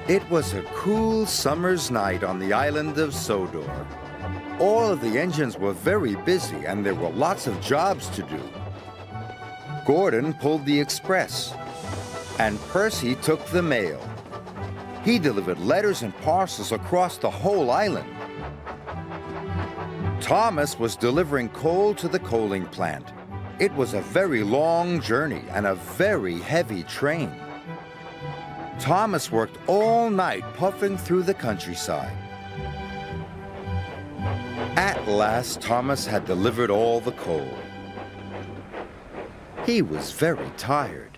It was a cool summer's night on the island of Sodor. All of the engines were very busy and there were lots of jobs to do. Gordon pulled the express and Percy took the mail. He delivered letters and parcels across the whole island. Thomas was delivering coal to the coaling plant. It was a very long journey and a very heavy train. Thomas worked all night puffing through the countryside. At last, Thomas had delivered all the coal. He was very tired.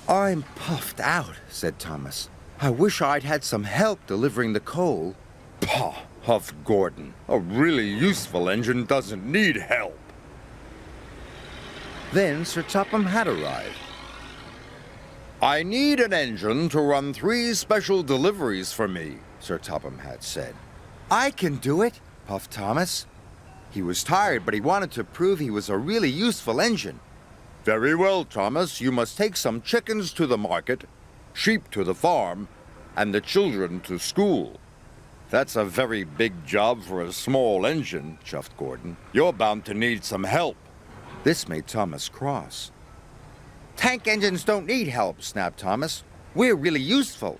"I'm puffed out," said Thomas. "I wish I'd had some help delivering the coal." "Pah," huffed Gordon. "A really useful engine doesn't need help." Then Sir Topham had arrived. "I need an engine to run 3 special deliveries for me," Sir Topham had said. "I can do it," puffed Thomas. He was tired, but he wanted to prove he was a really useful engine. "Very well, Thomas. You must take some chickens to the market, sheep to the farm, and the children to school." "That's a very big job for a small engine," chuffed Gordon. "You're bound to need some help." This made Thomas cross. "Tank engines don't need help," snapped Thomas. "We're really useful."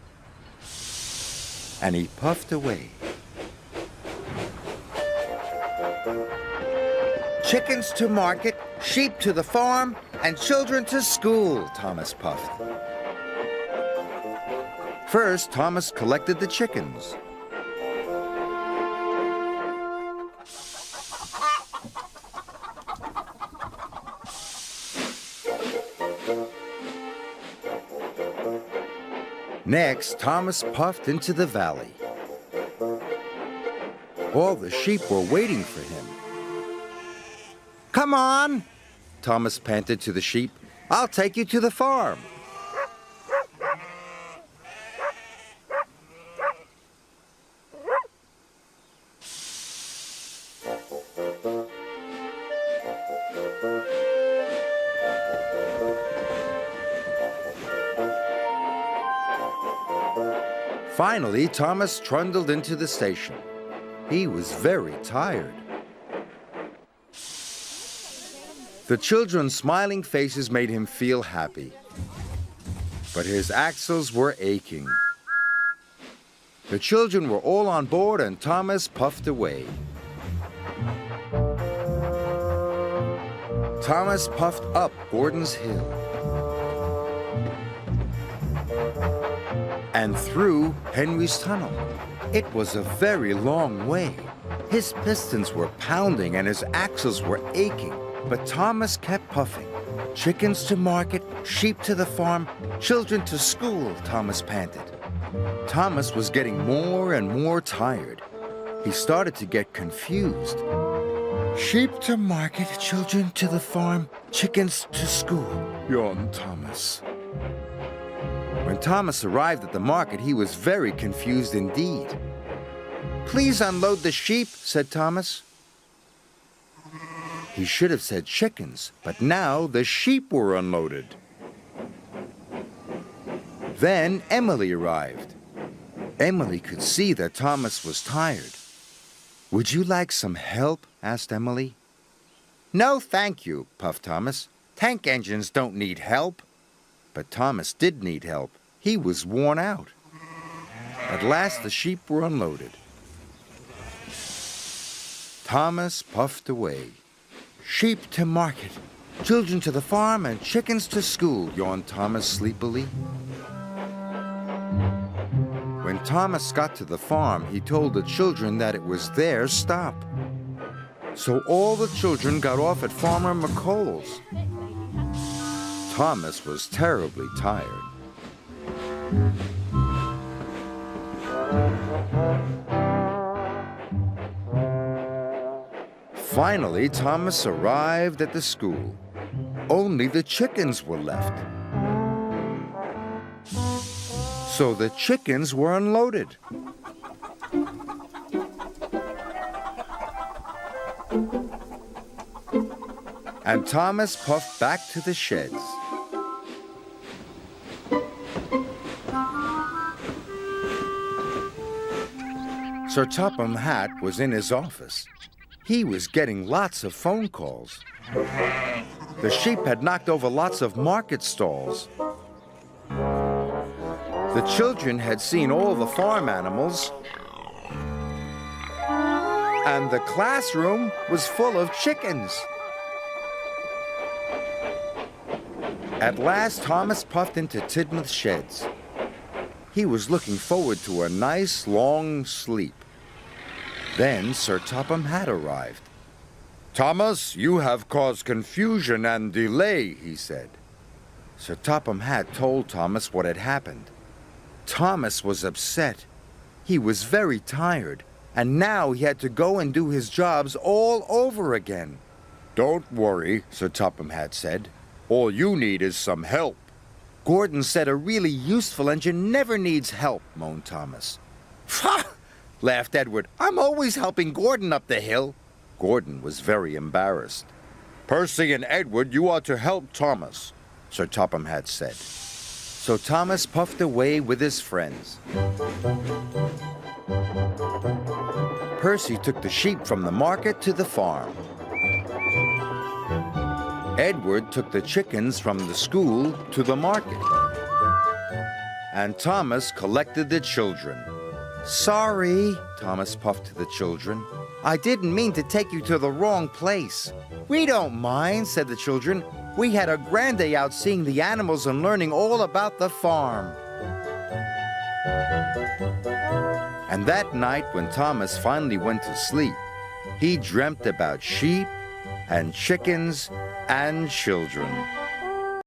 And he puffed away. "Chickens to market, sheep to the farm, and children to school," Thomas puffed. First, Thomas collected the chickens. Next, Thomas puffed into the valley. All the sheep were waiting for him. "Come on," Thomas panted to the sheep. "I'll take you to the farm." Finally, Thomas trundled into the station. He was very tired. The children's smiling faces made him feel happy. But his axles were aching. The children were all on board and Thomas puffed away. Thomas puffed up Gordon's Hill and through Henry's Tunnel. It was a very long way. His pistons were pounding and his axles were aching, but Thomas kept puffing. "Chickens to market, sheep to the farm, children to school," Thomas panted. Thomas was getting more and more tired. He started to get confused. "Sheep to market, children to the farm, chickens to school," yawned Thomas. When Thomas arrived at the market, he was very confused indeed. "Please unload the sheep," said Thomas. He should have said chickens, but now the sheep were unloaded. Then Emily arrived. Emily could see that Thomas was tired. "Would you like some help?" asked Emily. "No, thank you," puffed Thomas. "Tank engines don't need help." But Thomas did need help. He was worn out. At last the sheep were unloaded. Thomas puffed away. "Sheep to market, children to the farm, and chickens to school," yawned Thomas sleepily. When Thomas got to the farm, he told the children that it was their stop. So all the children got off at Farmer McColl's. Thomas was terribly tired. Finally, Thomas arrived at the school. Only the chickens were left. So the chickens were unloaded. And Thomas puffed back to the sheds. Sir Topham Hatt was in his office. He was getting lots of phone calls. The sheep had knocked over lots of market stalls. The children had seen all the farm animals, and the classroom was full of chickens. At last, Thomas puffed into Tidmouth's sheds. He was looking forward to a nice, long sleep. Then Sir Topham Hatt arrived. Thomas, you have caused confusion and delay, he said. Sir Topham Hatt told Thomas what had happened. Thomas was upset. He was very tired, and now he had to go and do his jobs all over again. Don't worry, Sir Topham Hatt said. All you need is some help. Gordon said a really useful engine never needs help, moaned Thomas. "Ha!" laughed Edward. "I'm always helping Gordon up the hill." Gordon was very embarrassed. Percy and Edward, you are to help Thomas, Sir Topham Hatt said. So Thomas puffed away with his friends. Percy took the sheep from the market to the farm. Edward took the chickens from the school to the market. And Thomas collected the children. "Sorry," Thomas puffed to the children. "I didn't mean to take you to the wrong place." "We don't mind," said the children. "We had a grand day out seeing the animals and learning all about the farm." And that night, when Thomas finally went to sleep, he dreamt about sheep and chickens and children.